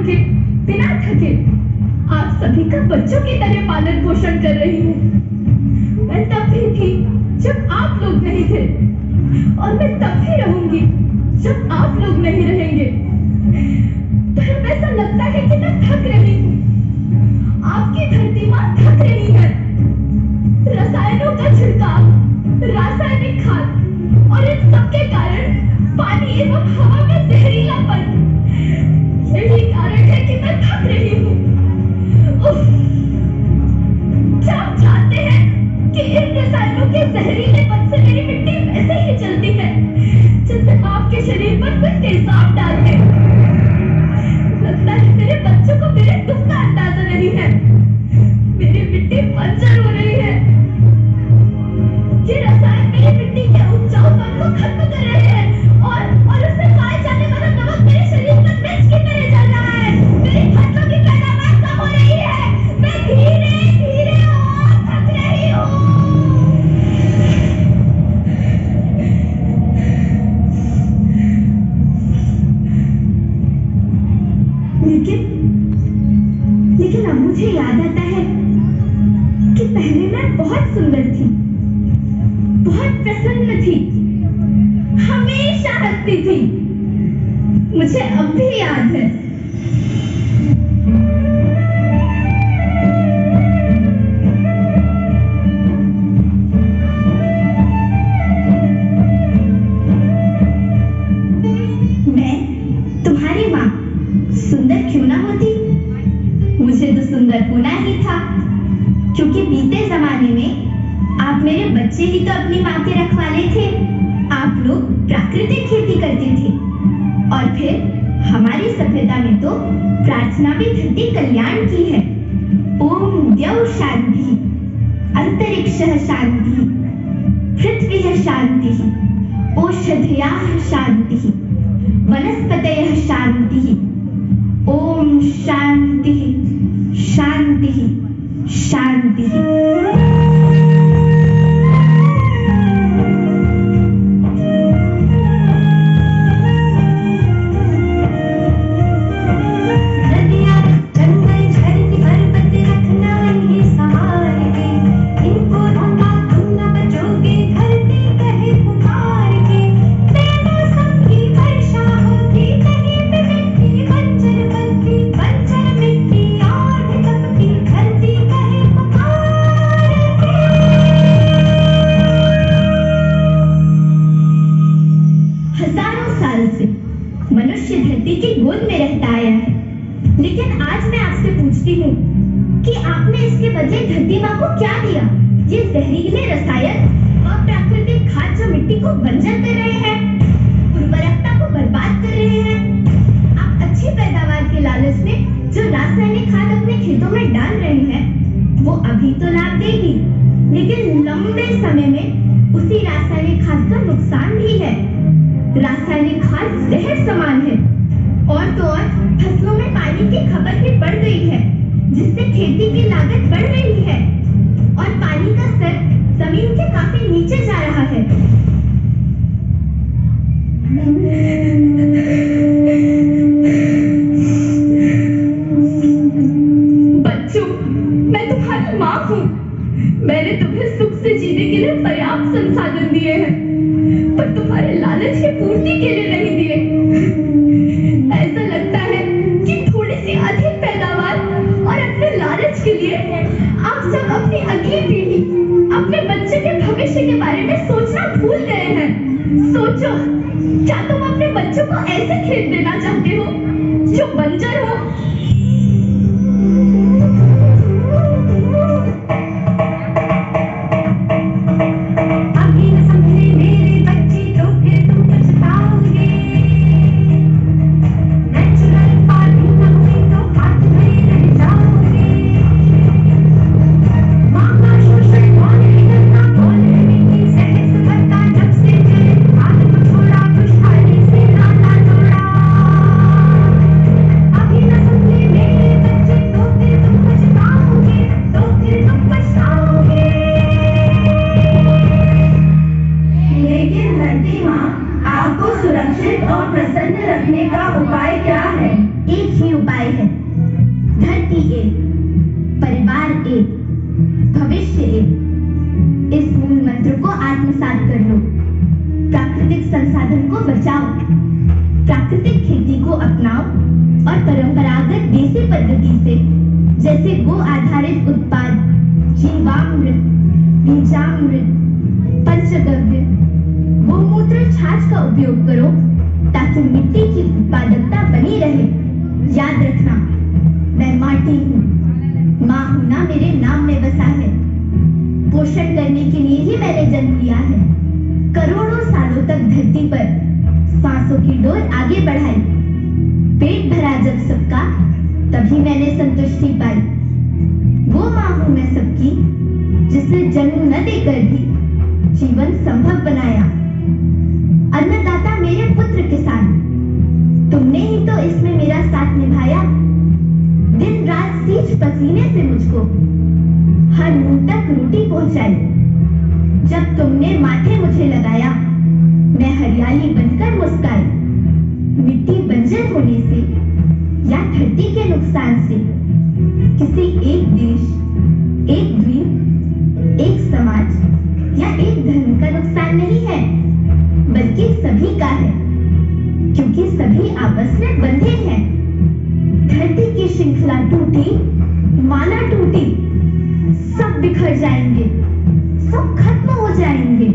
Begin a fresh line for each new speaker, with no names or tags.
थके, बिना थके आप सभी का बच्चों की तरह पालन पोषण कर रही हूँ। मैं तब भी थी जब आप लोग नहीं थे, और मैं तब भी रहूंगी जब आप लोग नहीं रहेंगे। पर ऐसा लगता है कि मैं थक रही हूँ। आपकी धरती माँ थक रही है। रसायनों का छिड़काव, रासायनिक खाद और इन सबके कारण पानी एवं हवा में जहरीलापन, यही कारण है कि मैं थक रही हूँ। क्या आप जानते हैं कि इन रसायनों के जहरीलेपन से मेरी मिट्टी वैसे ही चलती है जैसे आपके शरीर पर कोई तेजाब डाल दे। लगता है मेरे बच्चों को मेरे दुख का अंदाजा नहीं है। मेरी मिट्टी बंजर हो रही है। ये रसायन मेरी मिट्टी के उपजाऊपन को खत्म कर रहे हैं और उससे पाए जाने वाला नमक मेरे शरीर में मिर्च की तरह चल रहा है। मेरी फसलों की पैदावार कम हो रही है। मैं धीरे धीरे और थक रही हूँ। लेकिन अब मुझे याद आता है कि पहले मैं बहुत सुंदर थी, बहुत प्रसन्न थी, हमेशा हंसती थी। मुझे अब भी याद है। मैं तुम्हारी माँ सुंदर क्यों ना होती, मुझे तो सुंदर होना ही था, क्योंकि बीते जमाने में आप मेरे बच्चे ही तो अपनी माँ के रखवाले थे। आप लोग प्राकृतिक खेती करते थे और फिर हमारी सभ्यता में तो प्रार्थना भी धरती कल्याण की है। ओम द्यौ शांति, अंतरिक्षः शांति, पृथ्वी शांति, ओषधयः शांति, वनस्पतयः शांति। ओम शांति शांति शांति। मनुष्य धरती की गोद में रहता आया है, लेकिन आज मैं आपसे पूछती हूँ कि आपने इसके बदले धरती माँ को क्या दिया? ये जहरीले रसायन और प्राकृतिक खाद जो मिट्टी को बंजर कर रहे हैं, उर्वरकता को बर्बाद कर रहे हैं। आप अच्छी पैदावार के लालच में जो रासायनिक खाद अपने खेतों में डाल रहे हैं, वो अभी तो लाभ देगी, लेकिन लंबे समय में उसी रासायनिक खाद का नुकसान भी है। रासायनिक खाद जहर समान है, और तो और फसलों में पानी की खपत भी बढ़ गई है, जिससे खेती की लागत बढ़ रही है और पानी का स्तर जमीन के काफी नीचे जा रहा है। बच्चों, मैं तुम्हारी माँ हूँ। मैंने तुम्हें सुख से जीने के लिए पर्याप्त संसाधन दिए हैं, पर तुम्हारे लालच की पूर्ति के लिए नहीं दिए। ऐसा लगता है कि थोड़ी सी अधिक पैदावार और अपने लालच के लिए आप सब अपनी अगली पीढ़ी, अपने बच्चे के भविष्य के बारे में सोचना भूल गए हैं। सोचो, क्या तुम अपने बच्चों को ऐसे खेत देना चाहते हो जो बंजर हो? पद्धति से, जैसे गो आधारित उत्पाद, जीवामृत, बीजामृत, पंचगव्य, गोमूत्र छाछ का उपयोग करो ताकि मिट्टी की उत्पादकता बनी रहे। याद रखना, मैं माटी हूँ, माँ होना मेरे नाम में बसा है। पोषण करने के लिए ही मैंने जन्म लिया है। करोड़ों सालों तक धरती पर सांसों की डोर आगे बढ़ाई। पेट भरा जब सबका, तभी मैंने संतुष्टि पाई। वो माँ हूँ मैं सबकी, जिसने जन्म न देकर भी जीवन संभव बनाया। अन्नदाता मेरे पुत्र किसान, तुमने ही तो इसमें मेरा साथ निभाया। दिन रात सींच पसीने से मुझको हर मुंह तक रोटी पहुंचाई। जब तुमने माथे मुझे लगाया, मैं हरियाली बनकर मुस्काई। मिट्टी बंजर होने से या धरती के नुकसान से किसी एक देश, एक द्वीप, एक समाज या एक धर्म का नुकसान नहीं है, बल्कि सभी का है, क्योंकि सभी आपस में बंधे हैं। धरती की श्रृंखला टूटी, माना टूटी, सब बिखर जाएंगे, सब खत्म हो जाएंगे।